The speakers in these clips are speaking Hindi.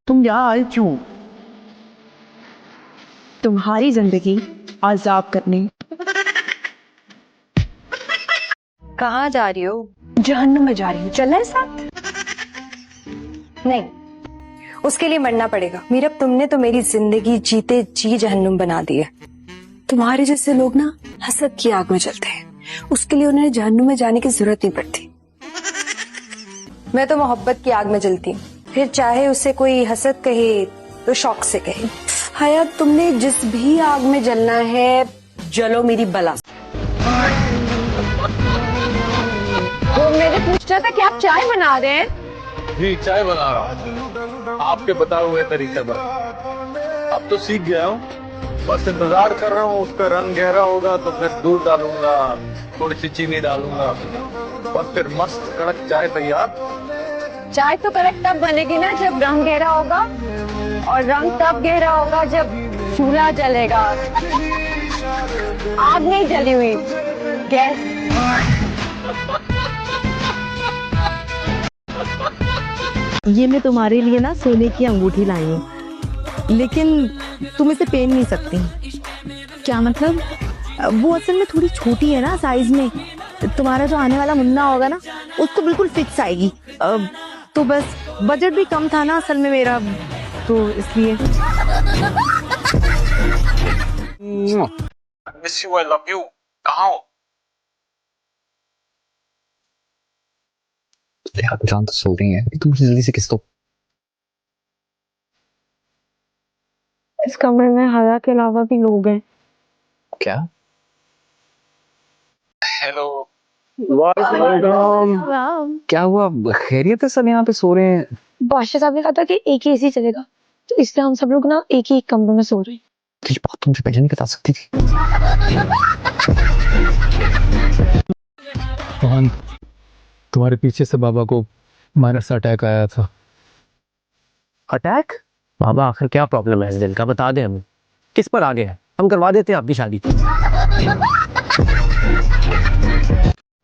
तुम यहाँ आई क्यों? तुम्हारी जिंदगी आजाब करने। कहाँ जा रही हो? जहन्नुम में जा रही हूँ, चलना है साथ? नहीं, उसके लिए मरना पड़ेगा। मीरा, तुमने तो मेरी जिंदगी जीते जी जहन्नुम बना दी है। तुम्हारे जैसे लोग ना हसद की आग में जलते हैं, उसके लिए उन्हें जहन्नुम में जाने की जरूरत नहीं पड़ती। मैं तो मोहब्बत की आग में जलती हूँ, फिर चाहे उसे कोई हसद कहे तो शौक से कहे। हया, तुमने जिस भी आग में जलना है जलो मेरी बला से। वो मेरे पूछ रहा था कि आप चाय बना रहे हैं? जी, चाय बना रहा हूँ आपके बताए हुए तरीके पर। अब तो सीख गया हूँ, बस इंतजार कर रहा हूँ। उसका रंग गहरा होगा तो फिर दूध डालूंगा, थोड़ी सी चीनी डालूंगा और फिर मस्त कड़क चाय तैयार। चाय तो करेक्ट तब बनेगी ना जब रंग गहरा होगा, और रंग तब गहरा होगा जब चूल्हा जलेगा। आग नहीं जली हुई, गैस। ये मैं तुम्हारे लिए ना सोने की अंगूठी लाई हूँ, लेकिन तुम इसे पहन नहीं सकती। क्या मतलब? वो असल में थोड़ी छोटी है ना साइज में। तुम्हारा जो आने वाला मुन्ना होगा ना, उसको बिल्कुल फिक्स आएगी। तो बस बजट भी कम था ना असल में मेरा, तो इसलिए। Miss you, I love you. कहाँ हो? जान तो सो रही है, तुम जल्दी से किस दो। इस कमरे में हया के अलावा भी लोग हैं। क्या? हेलो। क्या हुआ? खैरियत है? सब यहाँ पे सो रहे हैं। बादशाह साहब ने कहा था कि एक ही एसी चलेगा, तो इसलिए हम सब लोग ना एक ही कमरे में सो रहे हैं। तो ये बात तुमसे पहले नहीं बता सकती थी? मोहन, तुम्हारे पीछे से बाबा को माइनस अटैक आया था। अटैक? बाबा, आखिर क्या प्रॉब्लम है इस दिल का, बता दे हमें। किस पर आ गया है? हम करवा देते हैं आपकी शादी।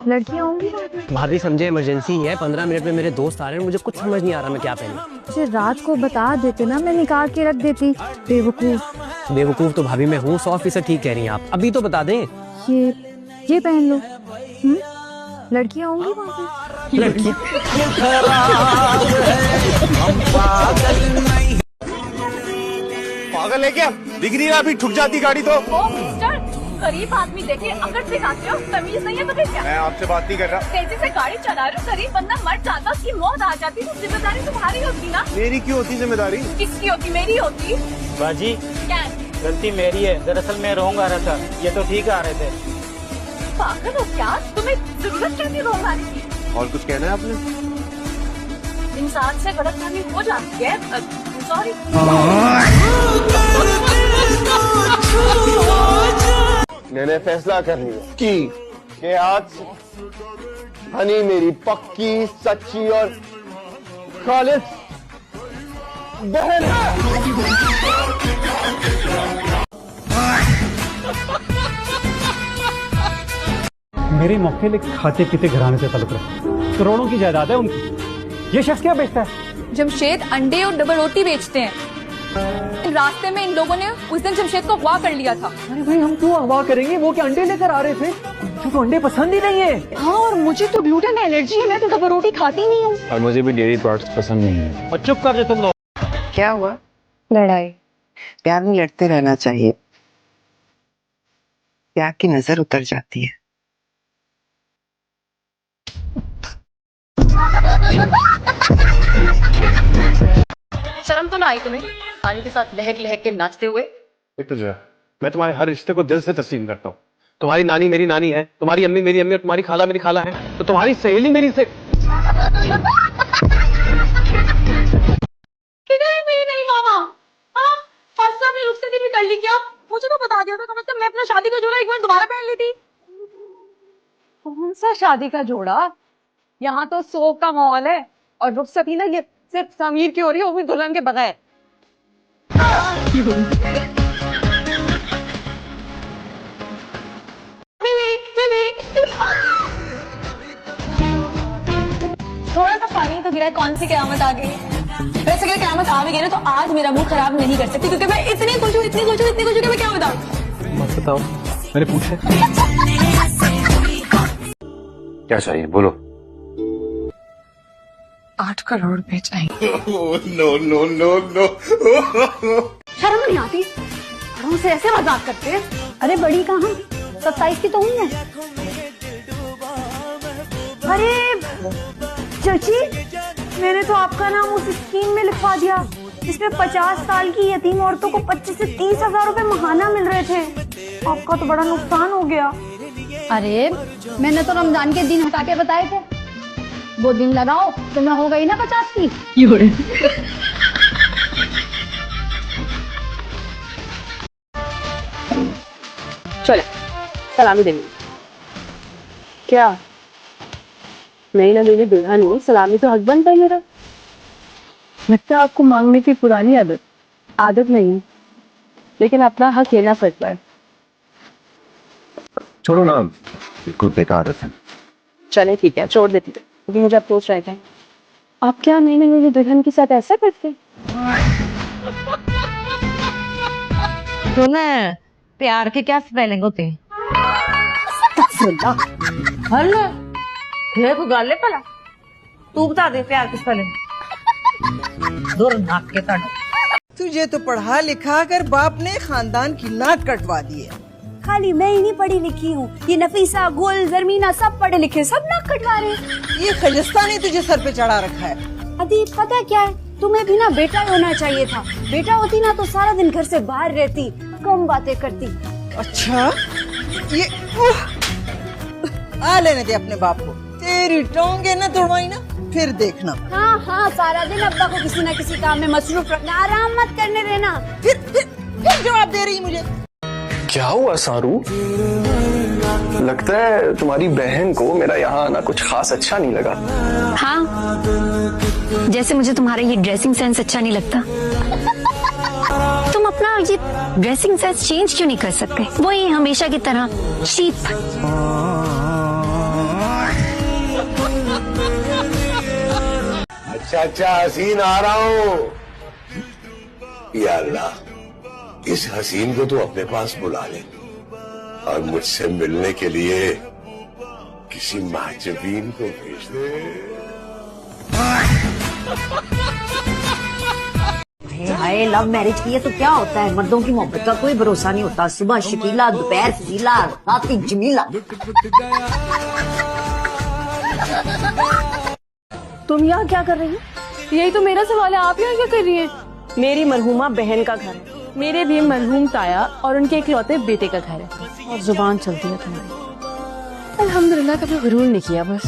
लड़कियां होंगी। भाभी समझे, इमरजेंसी है। 15 मिनट में मेरे दोस्त आ रहे हैं, मुझे कुछ समझ नहीं आ रहा मैं क्या पहनूं। मुझे रात को बता देते ना, मैं निकाल के रख देती। बेवकूफ। बेवकूफ तो भाभी मैं हूँ, 100% ठीक कह रही हैं आप। अभी तो बता दें। ये पहन लो। लड़कियां होंगी वहाँ पे। लड़की पागल है क्या? दिख नहीं रहा? अभी ठुक जाती गाड़ी तो। गरीब आदमी देखे अकड़ से खाते हो, तमीज नहीं है तुम्हें क्या? मैं आपसे बात नहीं कर रहा। तेजी से गाड़ी चला रहे हो, गरीब बंदा मर जाता, उसकी मौत आ जाती तो जिम्मेदारी तुम्हारी होती ना। मेरी क्यों होती जिम्मेदारी? किसकी होती? मेरी होती। बाजी, क्या? गलती मेरी है, दरअसल मैं रोंग आ रहा था, ये तो ठीक आ रहे थे। पागल हो क्या? तुम्हें जरूरत क्या थी रोंग आने की? और कुछ कहना है आपने? इंसान से गलतफहमी हो जाती है। सॉरी। मैंने फैसला कर लिया कि आज हनी मेरी पक्की, सच्ची और खालिस बहन है। मेरे मौके खाते पीते घराने से ताल्लुक रखते, करोड़ों की जायदाद है उनकी। ये शख्स क्या बेचता है? जमशेद अंडे और डबल रोटी बेचते हैं। रास्ते में इन लोगों ने उस दिन जमशेद को अगवा कर लिया था। अरे भाई, हम क्यों अगवा करेंगे? वो क्या अंडे लेकर आ रहे थे? मुझे तो अंडे पसंद ही नहीं है। हाँ, और मुझे तो ग्लूटेन एलर्जी है, मैं तो डबल रोटी खाती नहीं हूँ। और मुझे भी डेयरी प्रोडक्ट्स पसंद नहीं है। और चुप कर दे तुम लोग। क्या हुआ? लड़ाई? प्यार में लड़ते रहना चाहिए, प्यार की नजर उतर जाती है। शर्म तो ना आई तुम्हें? पानी के साथ लहक लहक के नाचते हुए। तो जो है, मैं तुम्हारे हर रिश्ते को दिल से तस्लीम करता हूँ। तुम्हारी नानी मेरी नानी है, तुम्हारी अम्मी मेरी अम्मी और तुम्हारी खाला मेरी खाला है, तो तुम्हारी सहेली मेरी से नहीं मामा, आप फर्स्ट टाइम रुखसती भी कर ली क्या? मुझे तो बता दिया था, कम से कम मैं अपना शादी का जोड़ा एक बार दोबारा पहन लेती। कौन सा शादी का जोड़ा? यहाँ तो शोक का माहौल है, और रुखसती ना ये सिर्फ समीर की हो रही है, वो भी दुल्हन के बगैर। थोड़ा सा पानी तो गिरा, कौन सी कयामत आ गई। वैसे अगर क़यामत आ भी गई ना तो आज मेरा मूड खराब नहीं कर सकती क्योंकि मैं इतनी खुश हूँ कि मैं क्या बताऊँ। मत बताओ, मैंने पूछा। क्या चाहिए बोलो। 8 करोड़ रुपए चाहिए। शर्म नहीं आती? बड़ों से ऐसे मजाक करते हैं। अरे बड़ी कहाँ, 27 की तो हूँ मैं। अरे चाची, मैंने तो आपका नाम उस स्कीम में लिखवा दिया जिसमें 50 साल की यतीम औरतों को 25 से 30 हजार रुपए महाना मिल रहे थे। आपका तो बड़ा नुकसान हो गया। अरे मैंने तो रमजान के दिन हटा के बताए थे, वो दिन लगाओ तो मैं हो गई ना 50 की। चले सलामी देंगे। क्या नहीं ना मेरी दुल्हन नहीं, सलामी तो हक बनता है मेरा। लगता है आपको मांगने की पुरानी आदत नहीं, लेकिन अपना हक लेना पड़ता है। छोड़ो ना, बिल्कुल बेकार है। चले ठीक है, छोड़ देती हूँ क्योंकि मुझे अफसोस रहता है। आप क्या नहीं ना मेरी दुल्हन के साथ ऐसा करते? तो ना प्यार के क्या स्पेलिंग होते हैं? गाले पला तू बता दे प्यार की स्पेलिंग। दूर नाक के तड़। तुझे तो पढ़ा लिखा कर बाप ने खानदान की नाक कटवा दी है। खाली मैं ही नहीं पढ़ी लिखी हूँ, ये नफीसा, गुल, जरमीना सब पढ़े लिखे, सब नाक कटवा रहे हैं। ये खलिस्ता ने तुझे सर पे चढ़ा रखा है। अदी पता क्या है, तुम्हें भी ना बेटा होना चाहिए था। बेटा होती ना तो सारा दिन घर से बाहर रहती, कम बातें करती। अच्छा ये आ लेने दे अपने बाप को, तेरी टोंगे न तोड़वाई ना, फिर देखना। हाँ हाँ, सारा दिन अब्बा को किसी न किसी काम में मसरूफ रखना, आराम मत करने देना। फिर जवाब दे रही मुझे। क्या हुआ सारू? लगता है तुम्हारी बहन को मेरा यहाँ आना कुछ खास अच्छा नहीं लगा। हाँ, जैसे मुझे तुम्हारा ये ड्रेसिंग सेंस अच्छा नहीं लगता। तुम अपना ये ड्रेसिंग सेंस चेंज क्यों नहीं कर सकते? वही हमेशा की तरह शीप। अच्छा हसीन आ रहा हूँ। या अल्लाह, इस हसीन को तो अपने पास बुला ले और मुझसे मिलने के लिए किसी महजबीन को भेज दे। हाय, लव मैरिज की है तो क्या होता है? मर्दों की मोहब्बत का कोई भरोसा नहीं होता। सुबह शकीला, दोपहर फजीला, रात जमीला। तुम यहाँ क्या कर रही हो? यही तो मेरा सवाल है, आप यहाँ क्या कर रही हैं? मेरी मरहूमा बहन का घर है, मेरे भी मरहूम ताया और उनके इकलौते बेटे का घर है। और जुबान चलती है तुम्हारी। अल्हम्दुलिल्लाह, कभी गुरूर नहीं किया बस।